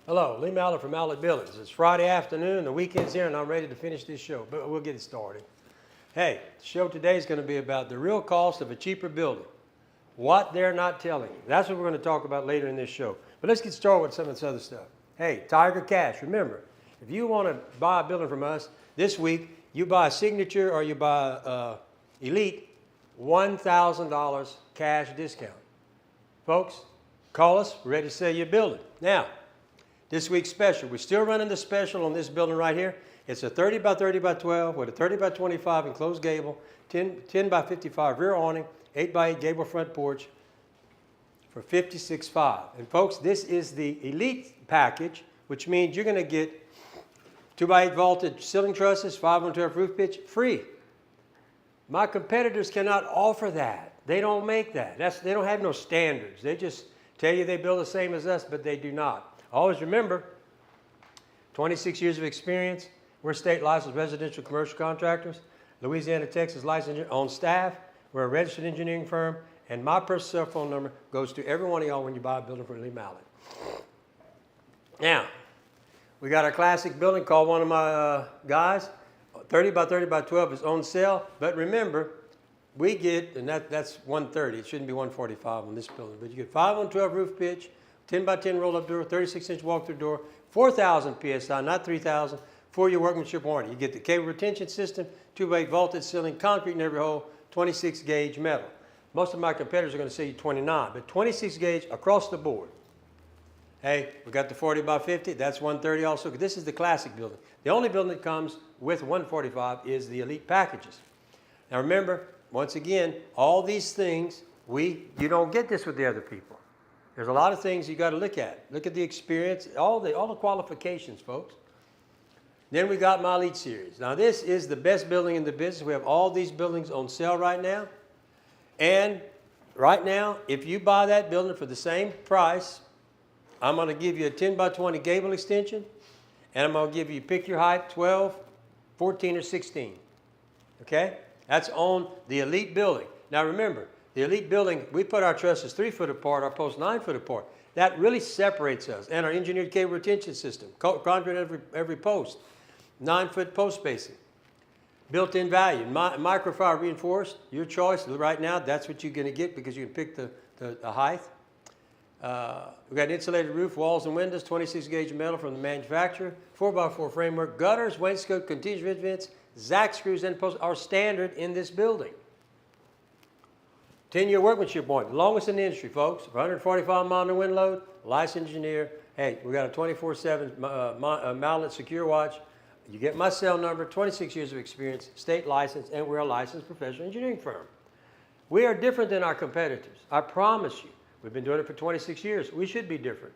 Hello, Lee Mallett from Mallett Buildings. It's Friday afternoon, the weekend's here, and I'm ready to finish this show, but we'll get it started. Hey, the show today is going to be about the real cost of a cheaper building. What they're not telling you. That's what we're going to talk about later in this show. But let's get started with some of this other stuff. Hey, Tiger Cash, remember, if you want to buy a building from us this week, you buy a Signature or you buy Elite, $1,000 cash discount. Folks, call us, we're ready to sell you a building. Now, this week's special, we're still running the special on this building right here. It's a 30 by 30 by 12 with a 30 by 25 enclosed gable, 10 by 55 rear awning, 8 by 8 gable front porch for $56,500. And folks, this is the Elite package, which means you're going to get 2 by 8 vaulted ceiling trusses, 512 roof pitch, free. My competitors cannot offer that. They don't make that. They don't have no standards. They just tell you they build the same as us, but they do not. Always remember, 26 years of experience. We're state licensed residential commercial contractors. Louisiana, Texas licensed on staff. We're a registered engineering firm. And my personal cell phone number goes to every one of y'all when you buy a building from Lee Mallett. Now, we got our classic building called one of my guys. 30 by 30 by 12 is on sale. But remember, we get, and that's 130. It shouldn't be 145 on this building. But you get 512 roof pitch, 10 by 10 roll-up door, 36-inch walk-through door, 4,000 PSI, not 3,000, 4-year workmanship warranty. You get the cable retention system, 2 by 8 vaulted ceiling, concrete in every hole, 26 gauge metal. Most of my competitors are going to say 29, but 26 gauge across the board. Hey, we got the 40 by 50. That's 130 also. This is the classic building. The only building that comes with 145 is the elite packages. Now remember, once again, all these things, you don't get this with the other people. There's a lot of things you got to look at. Look at the experience, all the qualifications, folks. Then we got my Elite Series. Now this is the best building in the business. We have all these buildings on sale right now. And right now, if you buy that building for the same price, I'm going to give you a 10 by 20 gable extension, and I'm going to give you, pick your height, 12, 14, or 16. Okay? That's on the Elite building. Now remember, the Elite building, we put our trusses 3 foot apart, our posts 9 foot apart. That really separates us. And our engineered cable retention system, concrete every post, 9 foot post spacing. Built-in value, microfiber reinforced, your choice. Right now, that's what you're going to get because you can pick the height. We've got an insulated roof, walls and windows, 26 gauge metal from the manufacturer, 4x4 framework, gutters, wainscot, continuous vents, Zac screws and posts are standard in this building. 10-year workmanship warranty, longest in the industry, folks. 145 mile wind load, licensed engineer. Hey, we got a 24/7 Mallett secure watch. You get my cell number, 26 years of experience, state license, and we're a licensed professional engineering firm. We are different than our competitors. I promise you. We've been doing it for 26 years. We should be different.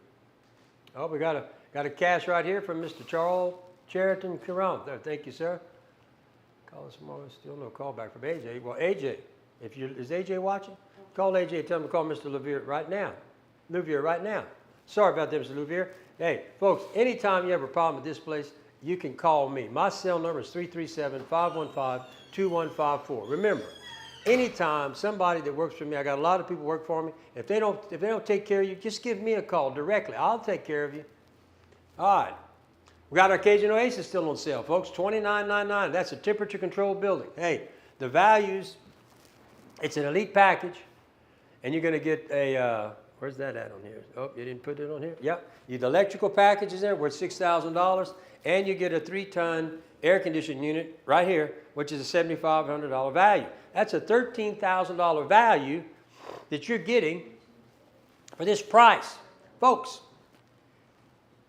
Oh, we got a cash right here from Mr. Charles Cheriton Caron. Thank you, sir. Call us tomorrow. Still no call back from AJ. Well, AJ, is AJ watching? Call AJ. Tell him to call Mr. Louvier right now. Louvier right now. Sorry about that, Mr. Louvier. Hey, folks, anytime you have a problem with this place, you can call me. My cell number is 337-515-2154. Remember, anytime somebody that works for me, I got a lot of people work for me. If they don't take care of you, just give me a call directly. I'll take care of you. All right. We got our Cajun Oasis still on sale, folks. $29.99. That's a temperature controlled building. Hey, the values, it's an elite package, and you're going to get a, where's that at on here? Oh, you didn't put it on here? Yep. The electrical package is there worth $6,000, and you get a 3-ton air conditioning unit right here, which is a $7,500 value. That's a $13,000 value that you're getting for this price. Folks,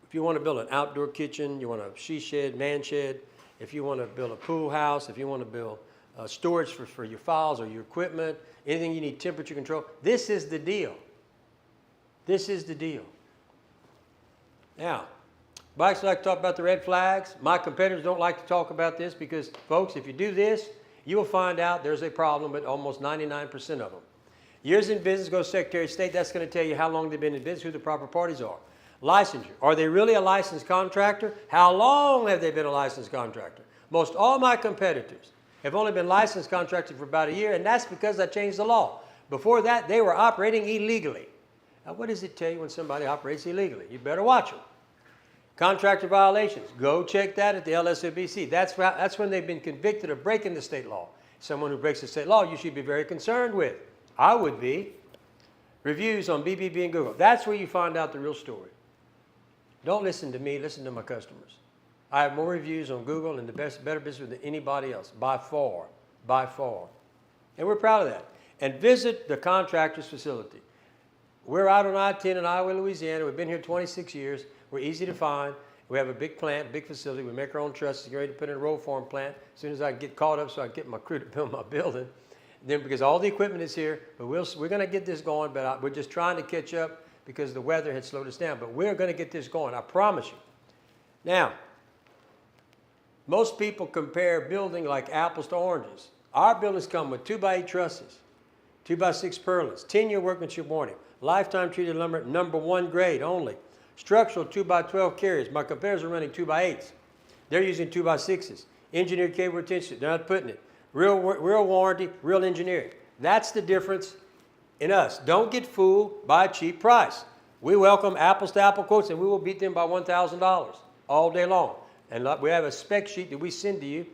if you want to build an outdoor kitchen, you want a she shed, man shed, if you want to build a pool house, if you want to build storage for your files or your equipment, anything you need temperature control, this is the deal. This is the deal. Now, bikes like to talk about the red flags. My competitors don't like to talk about this because, folks, if you do this, you will find out there's a problem with almost 99% of them. Years in business, go to Secretary of State, that's going to tell you how long they've been in business, who the proper parties are. Licensure, are they really a licensed contractor? How long have they been a licensed contractor? Most all my competitors have only been licensed contractors for about a year, and that's because I changed the law. Before that, they were operating illegally. Now, what does it tell you when somebody operates illegally? You better watch them. Contractor violations, go check that at the LSOBC. That's when they've been convicted of breaking the state law. Someone who breaks the state law, you should be very concerned with. I would be. Reviews on BBB and Google. That's where you find out the real story. Don't listen to me, listen to my customers. I have more reviews on Google and better business than anybody else, by far, by far. And we're proud of that. And visit the contractor's facility. We're out on I-10 in Iowa, Louisiana. We've been here 26 years. We're easy to find. We have a big plant, big facility. We make our own trusses. Get ready to put in a roll form plant as soon as I can get caught up so I can get my crew to build my building. And then because all the equipment is here, but we're going to get this going, but we're just trying to catch up because the weather had slowed us down. But we're going to get this going, I promise you. Now, most people compare building like apples to oranges. Our buildings come with 2x8 trusses, 2x6 purlins, 10-year workmanship warranty, lifetime treated lumber, #1 grade only. Structural 2x12 carriers. My competitors are running 2x8s. They're using 2x6s. Engineered cable retention. They're not putting it. Real warranty, real engineering. That's the difference in us. Don't get fooled by a cheap price. We welcome apples to apple quotes, and we will beat them by $1,000 all day long. And we have a spec sheet that we send to you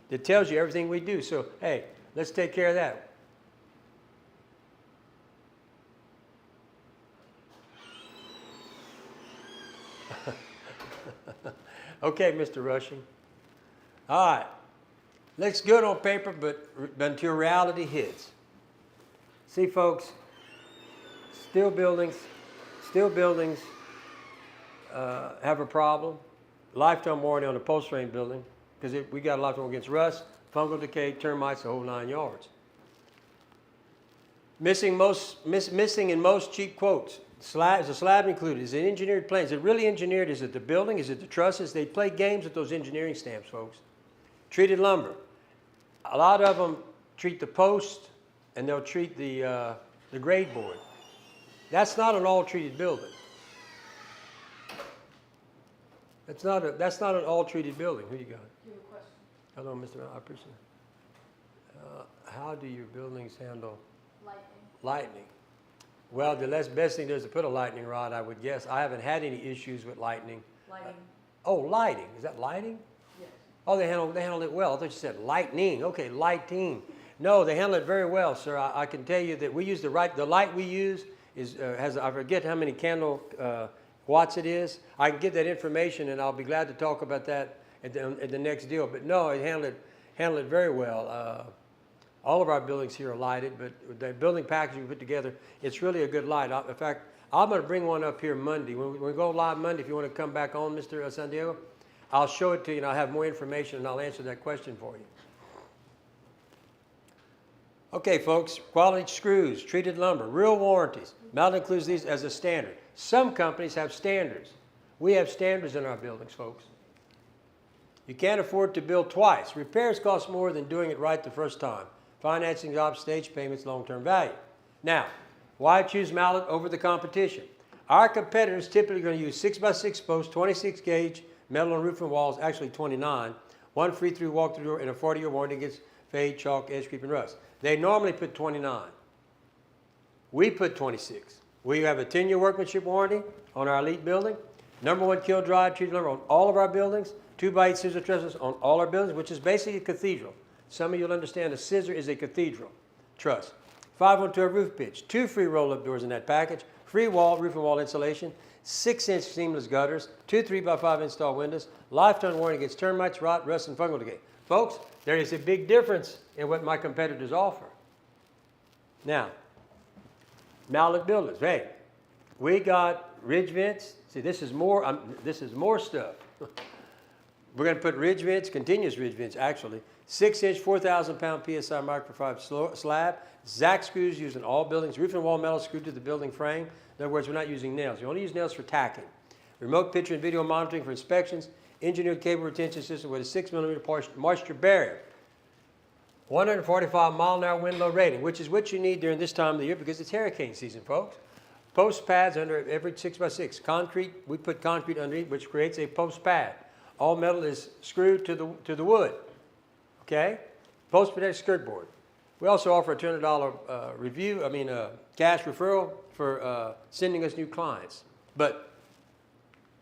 that tells you everything we do. So, hey, let's take care of that. Okay, Mr. Rushing. All right. Looks good on paper, but until reality hits. See, folks, steel buildings have a problem, lifetime warranty on the post frame building, because we got a lifetime against rust, fungal decay, termites, the whole 9 yards. Missing in most cheap quotes. Is the slab included? Is it engineered plain? Is it really engineered? Is it the building? Is it the trusses? They play games with those engineering stamps, folks. Treated lumber. A lot of them treat the post and they'll treat the grade board. That's not an all-treated building. That's not an all-treated building. Who you got? You have a question? Hello, Mr. I appreciate it. How do your buildings handle lightning? Well, the best thing is to put a lightning rod, I would guess. I haven't had any issues with lightning. Lighting. Oh, lighting. Is that lighting? Yes. Oh, they handle it well. I thought you said lightning. Okay, lighting. No, they handle it very well, sir. I can tell you that we use the light we use has, I forget how many candle watts it is. I can get that information, and I'll be glad to talk about that at the next deal. But no, it handled it very well. All of our buildings here are lighted, but the building package we put together, it's really a good light. In fact, I'm going to bring one up here Monday. When we go live Monday, if you want to come back on, Mr. San Diego, I'll show it to you, and I'll have more information, and I'll answer that question for you. Okay, folks, quality screws, treated lumber, real warranties. Mallett includes these as a standard. Some companies have standards. We have standards in our buildings, folks. You can't afford to build twice. Repairs cost more than doing it right the first time. Financing jobs, stage payments, long-term value. Now, why choose Mallett over the competition? Our competitors typically are going to use 6x6 posts, 26 gauge metal on roof and walls, actually 29, one free through walk-through door, and a 40-year warranty against fade, chalk, edge creep, and rust. They normally put 29. We put 26. We have a 10-year workmanship warranty on our elite building. #1 kill dry treated lumber on all of our buildings. 2x8 scissor trusses on all our buildings, which is basically a cathedral. Some of you will understand a scissor is a cathedral truss. 512 roof pitch, 2 free roll-up doors in that package, free wall, roof and wall insulation, 6-inch seamless gutters, 2 3x5 install windows, lifetime warranty against termites, rot, rust, and fungal decay. Folks, there is a big difference in what my competitors offer. Now, Mallett buildings. Hey, we got ridge vents. See, this is more stuff. We're going to put ridge vents, continuous ridge vents, actually. 6-inch, 4,000-pound PSI microfiber slab. Zac screws used in all buildings. Roof and wall metal screwed to the building frame. In other words, we're not using nails. We only use nails for tacking. Remote picture and video monitoring for inspections. Engineered cable retention system with a 6mm moisture barrier. 145-mile-an-hour wind load rating, which is what you need during this time of the year because it's hurricane season, folks. Post pads under every 6x6. Concrete, we put concrete underneath, which creates a post pad. All metal is screwed to the wood. Okay? Post protected skirt board. We also offer a $200 cash referral for sending us new clients. But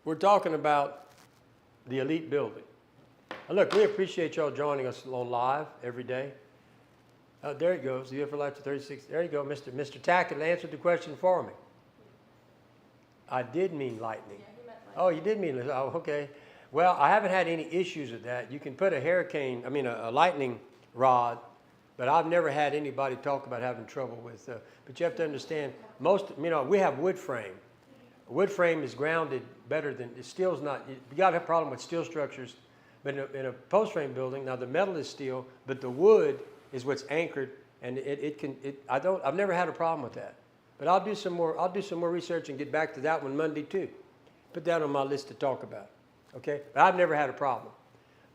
we're talking about the elite building. Now look, we appreciate y'all joining us on live every day. There it goes. The for life to 36. There you go, Mr. Tackett answered the question for me. I did mean lightning. Yeah, he meant lightning. Oh, you did mean it. Oh, okay. Well, I haven't had any issues with that. You can put a lightning rod, but I've never had anybody talk about having trouble with. But you have to understand, we have wood frame. Wood frame is grounded better than steel's not. You got a problem with steel structures, but in a post frame building, now the metal is steel, but the wood is what's anchored, and I've never had a problem with that. But I'll do some more research and get back to that one Monday too. Put that on my list to talk about. Okay, but I've never had a problem.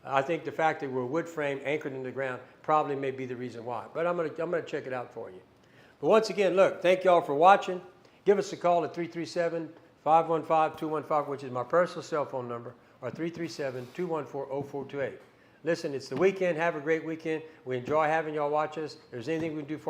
I think the fact that we're wood frame anchored in the ground probably may be the reason why. But I'm gonna check it out for you. But once again, look, thank y'all for watching. Give us a call at 337-515-215, which is my personal cell phone number, or 337-214-0428. Listen, it's the weekend. Have a great weekend. We enjoy having y'all watch us. If there's anything we can do for you,